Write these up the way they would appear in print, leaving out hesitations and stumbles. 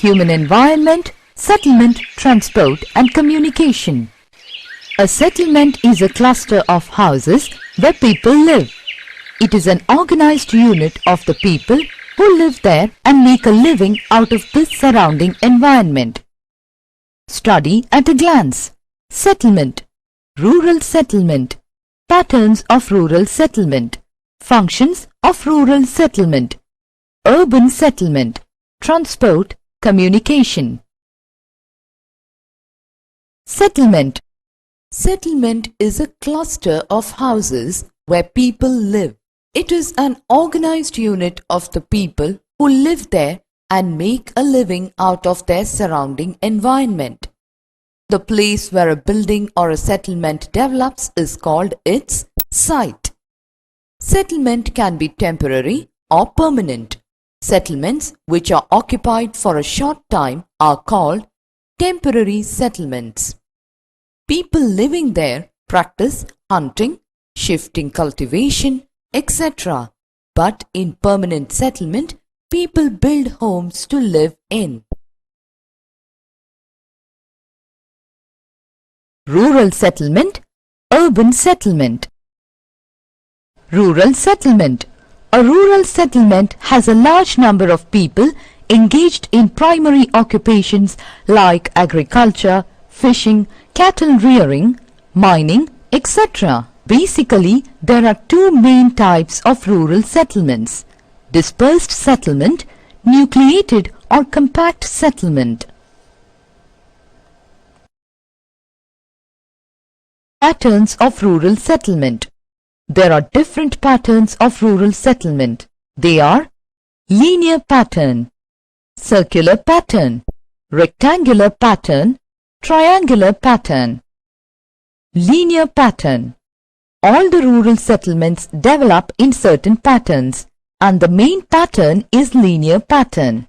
human environment, settlement, transport and communication. A settlement is a cluster of houses where people live. It is an organized unit of the people who live there and make a living out of the surrounding environment. Study at a glance. Settlement, rural settlement, patterns of rural settlement, functions of rural settlement, urban settlement, transport, communication. Settlement. Settlement is a cluster of houses where people live. It is an organized unit of the people who live there and make a living out of their surrounding environment. The place where a building or a settlement develops is called its site. Settlement can be temporary or permanent. Settlements which are occupied for a short time are called temporary settlements. People living there practice hunting, shifting cultivation, etc. But in permanent settlement, people build homes to live in. Rural settlement, urban settlement. Rural settlement. A rural settlement has a large number of people engaged in primary occupations like agriculture, fishing, cattle rearing, mining, etc. Basically, there are two main types of rural settlements: dispersed settlement, nucleated or compact settlement. Patterns of rural settlement. There are different patterns of rural settlement. They are linear pattern, circular pattern, rectangular pattern, triangular pattern. Linear pattern. All the rural settlements develop in certain patterns, and the main pattern is linear pattern.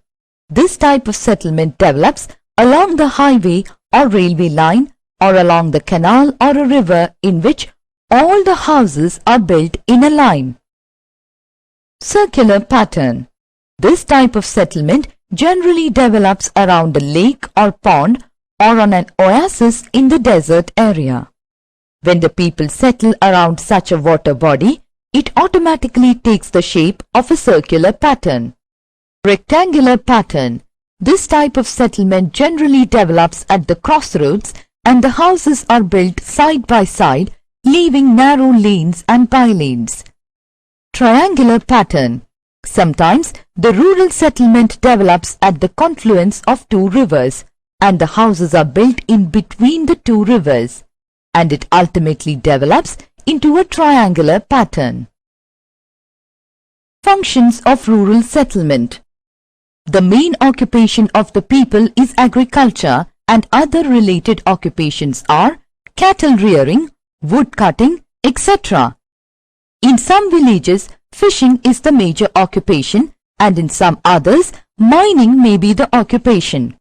This type of settlement develops along the highway or railway line or along the canal or a river in which all the houses are built in a line. Circular pattern. This type of settlement generally develops around a lake or pond or on an oasis in the desert area. When the people settle around such a water body, it automatically takes the shape of a circular pattern. Rectangular pattern. This type of settlement generally develops at the crossroads and the houses are built side by side, leaving narrow lanes and bylanes. Triangular pattern. Sometimes the rural settlement develops at the confluence of two rivers and the houses are built in between the two rivers, and it ultimately develops into a triangular pattern. Functions of rural settlement. The main occupation of the people is agriculture, and other related occupations are cattle rearing, wood cutting, etc. In some villages, fishing is the major occupation, and in some others, mining may be the occupation.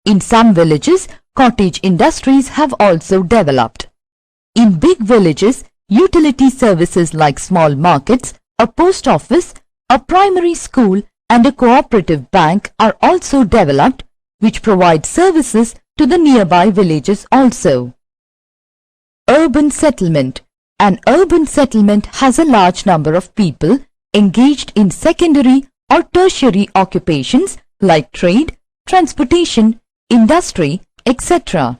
In some villages, cottage industries have also developed. In big villages, utility services like small markets, a post office, a primary school and a cooperative bank are also developed, which provide services to the nearby villages also. Urban settlement. An urban settlement has a large number of people engaged in secondary or tertiary occupations like trade, transportation, industry, etc.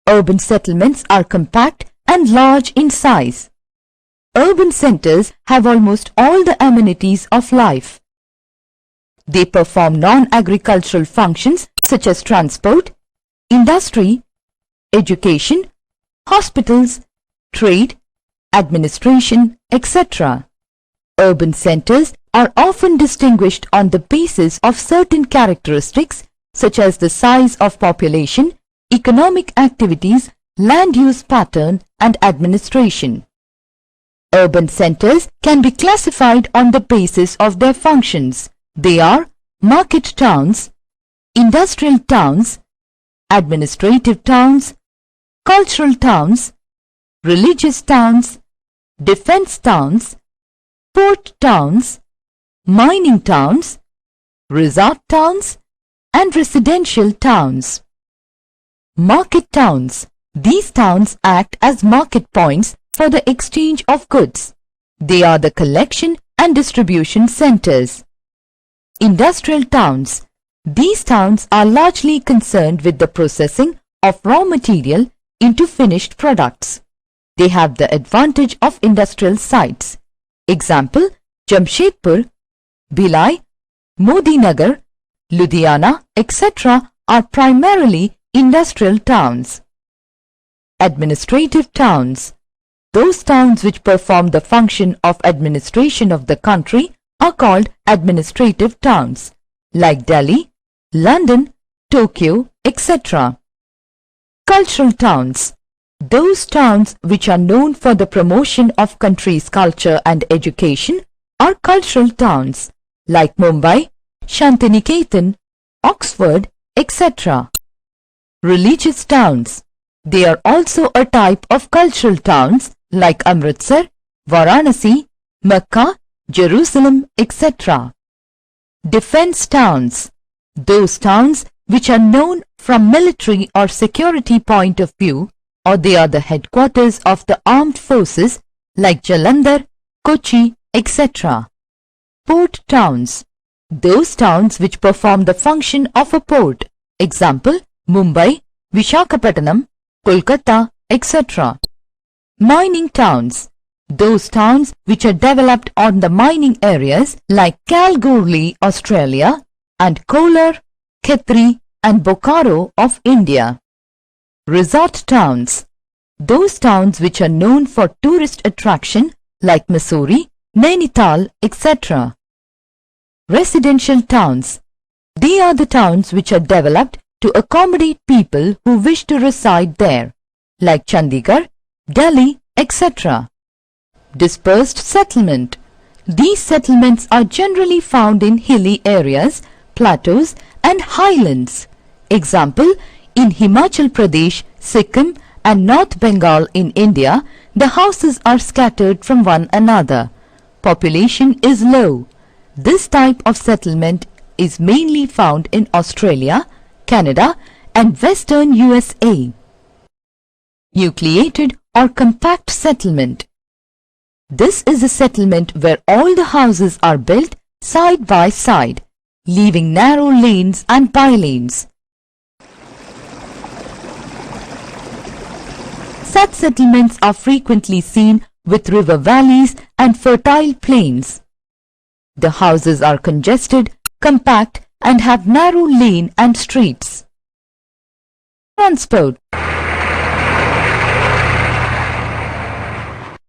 Urban settlements are compact and large in size. Urban centers have almost all the amenities of life. They perform non-agricultural functions such as transport, industry, education, hospitals, trade, administration, etc. Urban centers are often distinguished on the basis of certain characteristics such as the size of population, economic activities, land use pattern and administration. Urban centers can be classified on the basis of their functions. They are market towns, industrial towns, administrative towns, cultural towns, religious towns, defense towns, port towns, mining towns, resort towns, and residential towns. Market towns. These towns act as market points for the exchange of goods. They are the collection and distribution centers. Industrial towns. These towns are largely concerned with the processing of raw material into finished products. They have the advantage of industrial sites. Example, Jamshedpur, Bhilai, Modinagar, Ludhiana, etc. are primarily industrial towns. Administrative towns. Those towns which perform the function of administration of the country are called administrative towns, like Delhi, London, Tokyo, etc. Cultural towns. Those towns which are known for the promotion of country's culture and education are cultural towns, like Mumbai, Shantiniketan, Oxford, etc. Religious towns. They are also a type of cultural towns like Amritsar, Varanasi, Mecca, Jerusalem, etc. Defense towns. Those towns which are known from military or security point of view, or they are the headquarters of the armed forces like Jalandhar, Kochi, etc. Port towns. Those towns which perform the function of a port. Example, Mumbai, Visakhapatnam, Kolkata, etc. Mining towns. Those towns which are developed on the mining areas like Kalgoorlie, Australia, and Kolar, Khetri, and Bokaro of India. Resort towns. Those towns which are known for tourist attraction like Mussoorie, Nainital, etc. Residential towns. They are the towns which are developed to accommodate people who wish to reside there, like Chandigarh, Delhi, etc. Dispersed settlement. These settlements are generally found in hilly areas, plateaus and highlands. Example, in Himachal Pradesh, Sikkim and North Bengal in India, the houses are scattered from one another. Population is low. This type of settlement is mainly found in Australia, Canada and western USA. Nucleated or compact settlement. This is a settlement where all the houses are built side by side, leaving narrow lanes and bylanes. Such settlements are frequently seen with river valleys and fertile plains. The houses are congested, compact and have narrow lane and streets. Transport.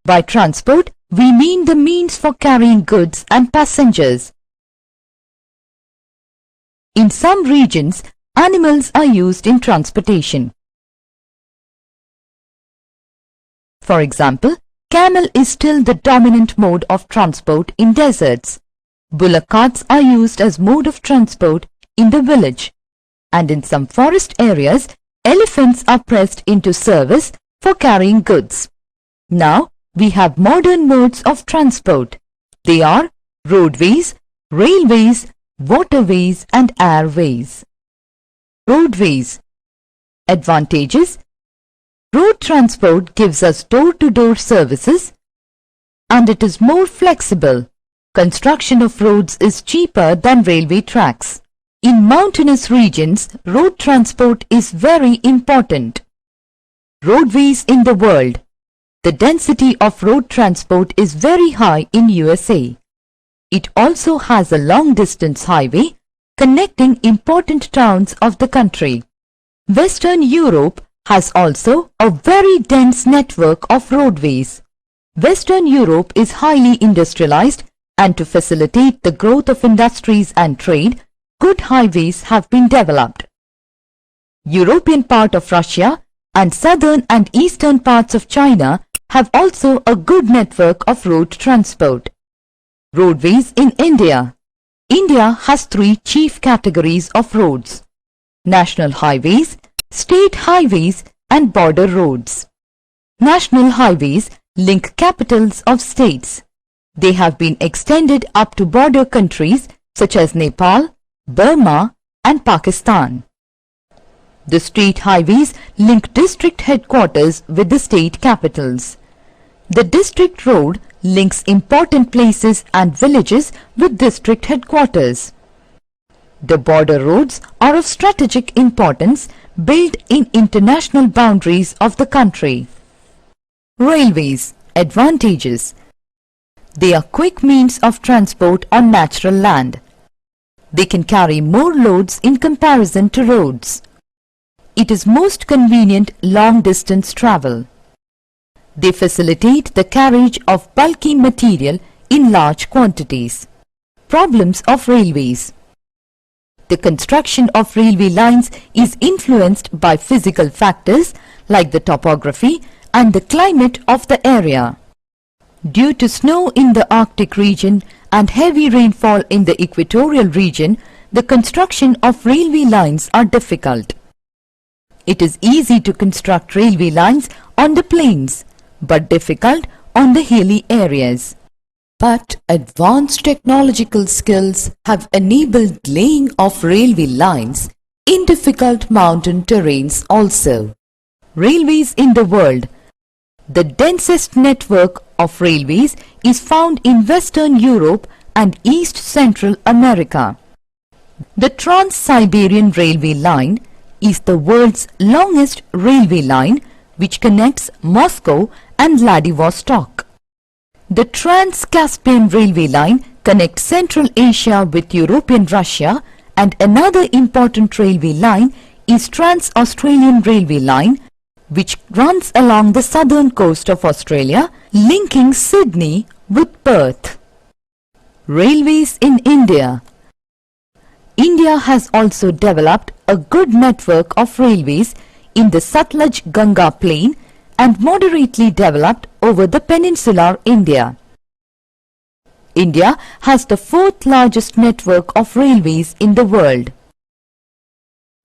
By transport, we mean the means for carrying goods and passengers. In some regions, animals are used in transportation. For example, camel is still the dominant mode of transport in deserts. Bullock carts are used as mode of transport in the village. And in some forest areas, elephants are pressed into service for carrying goods. Now, we have modern modes of transport. They are roadways, railways, waterways and airways. Roadways. Advantages. Road transport gives us door-to-door services and it is more flexible. Construction of roads is cheaper than railway tracks. In mountainous regions, road transport is very important. Roadways in the world. The density of road transport is very high in USA. It also has a long-distance highway connecting important towns of the country. Western Europe has also a very dense network of roadways. Western Europe is highly industrialized and to facilitate the growth of industries and trade, good highways have been developed. European part of Russia and southern and eastern parts of China have also a good network of road transport. Roadways in India. India has three chief categories of roads: national highways, state highways and border roads. National highways link capitals of states. They have been extended up to border countries such as Nepal, Burma and Pakistan. The state highways link district headquarters with the state capitals. The district road links important places and villages with district headquarters. The border roads are of strategic importance, built in international boundaries of the country. Railways. Advantages. They are quick means of transport on natural land. They can carry more loads in comparison to roads. It is most convenient long-distance travel. They facilitate the carriage of bulky material in large quantities. Problems of railways. The construction of railway lines is influenced by physical factors like the topography and the climate of the area. Due to snow in the Arctic region and heavy rainfall in the equatorial region, the construction of railway lines are difficult. It is easy to construct railway lines on the plains, but difficult on the hilly areas. But advanced technological skills have enabled laying of railway lines in difficult mountain terrains also. Railways in the world. The densest network of railways is found in Western Europe and East Central America. The Trans-Siberian Railway Line is the world's longest railway line which connects Moscow and Vladivostok. The Trans-Caspian Railway Line connects Central Asia with European Russia, and another important railway line is Trans-Australian Railway Line, which runs along the southern coast of Australia, linking Sydney with Perth. Railways in India. India has also developed a good network of railways in the Sutlej-Ganga plain and moderately developed over the peninsular India. India has the fourth largest network of railways in the world.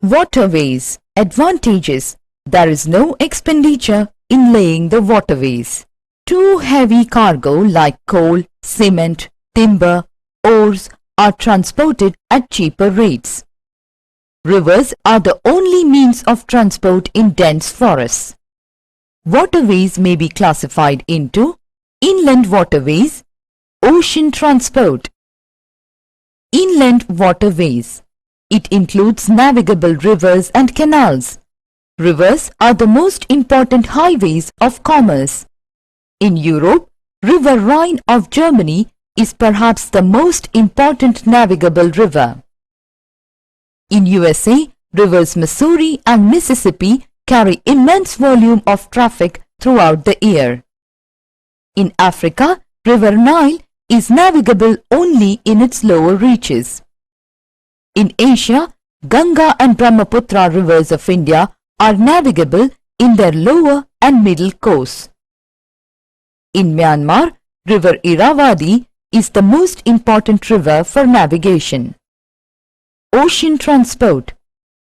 Waterways. Advantages. There is no expenditure in laying the waterways. Too heavy cargo like coal, cement, timber, ores are transported at cheaper rates. Rivers are the only means of transport in dense forests. Waterways may be classified into inland waterways, ocean transport. Inland waterways. It includes navigable rivers and canals. Rivers are the most important highways of commerce. In Europe, River Rhine of Germany is perhaps the most important navigable river. In USA, rivers Missouri and Mississippi carry immense volume of traffic throughout the year. In Africa, River Nile is navigable only in its lower reaches. In Asia, Ganga and Brahmaputra rivers of India are navigable in their lower and middle course. In Myanmar, River Irrawaddy is the most important river for navigation. Ocean transport.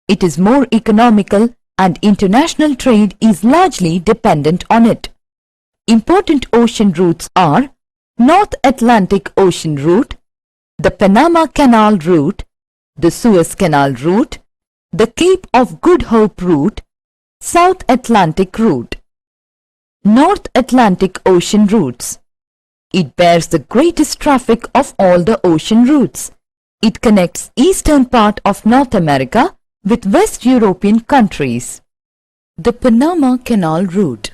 It is more economical and international trade is largely dependent on it. Important ocean routes are North Atlantic Ocean route, the Panama Canal route, the Suez Canal route, the Cape of Good Hope route, South Atlantic route. North Atlantic Ocean routes. It bears the greatest traffic of all the ocean routes. It connects eastern part of North America with West European countries. The Panama Canal route.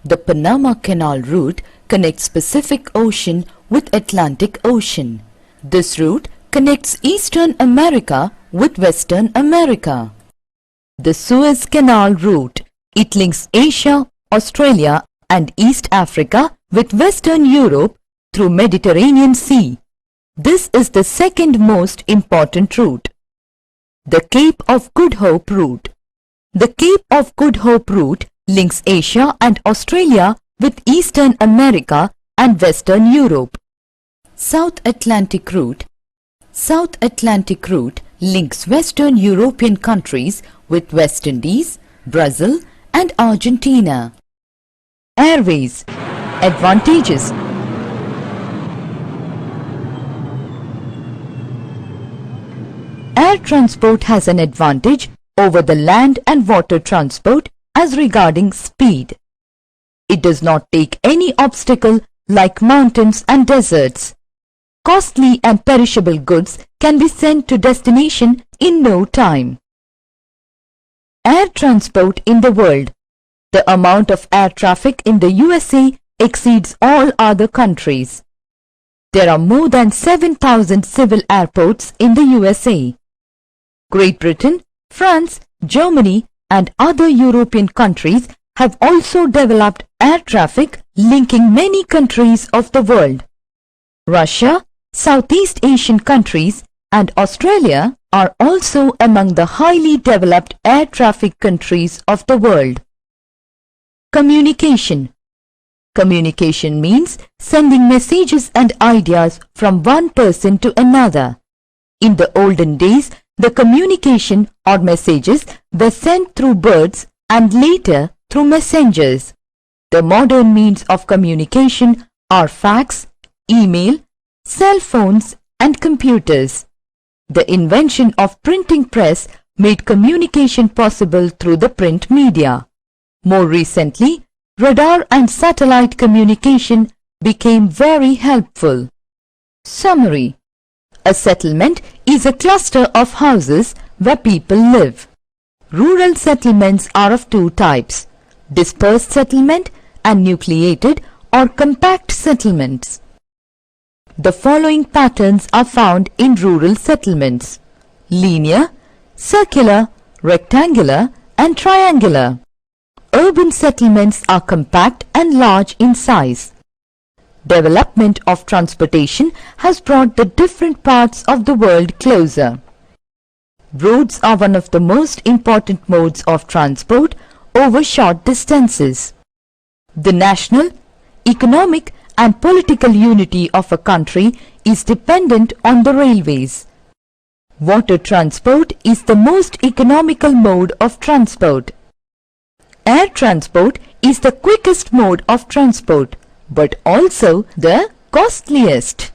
The Panama Canal route connects Pacific Ocean with Atlantic Ocean. This route connects Eastern America with Western America. The Suez Canal route. It links Asia, Australia and East Africa with Western Europe through Mediterranean Sea. This is the second most important route. The Cape of Good Hope route. The Cape of Good Hope route links Asia and Australia with Eastern America and Western Europe. South Atlantic route. South Atlantic route links Western European countries with West Indies, Brazil and Argentina. Airways. Advantages. Air transport has an advantage over the land and water transport as regarding speed. It does not take any obstacle like mountains and deserts. Costly and perishable goods can be sent to destination in no time. Air transport in the world. The amount of air traffic in the USA exceeds all other countries. There are more than 7,000 civil airports in the USA. Great Britain, France, Germany and other European countries have also developed air traffic linking many countries of the world. Russia, Southeast Asian countries and Australia are also among the highly developed air traffic countries of the world. Communication. Communication means sending messages and ideas from one person to another. In the olden days, the communication or messages were sent through birds and later through messengers. The modern means of communication are fax, email, cell phones and computers. The invention of printing press made communication possible through the print media. More recently, radar and satellite communication became very helpful. Summary. A settlement is a cluster of houses where people live. Rural settlements are of two types: dispersed settlement and nucleated or compact settlements. The following patterns are found in rural settlements: linear, circular, rectangular and triangular. Urban settlements are compact and large in size. Development of transportation has brought the different parts of the world closer. Roads are one of the most important modes of transport over short distances. The national, economic and political unity of a country is dependent on the railways. Water transport is the most economical mode of transport. Air transport is the quickest mode of transport, but also the costliest.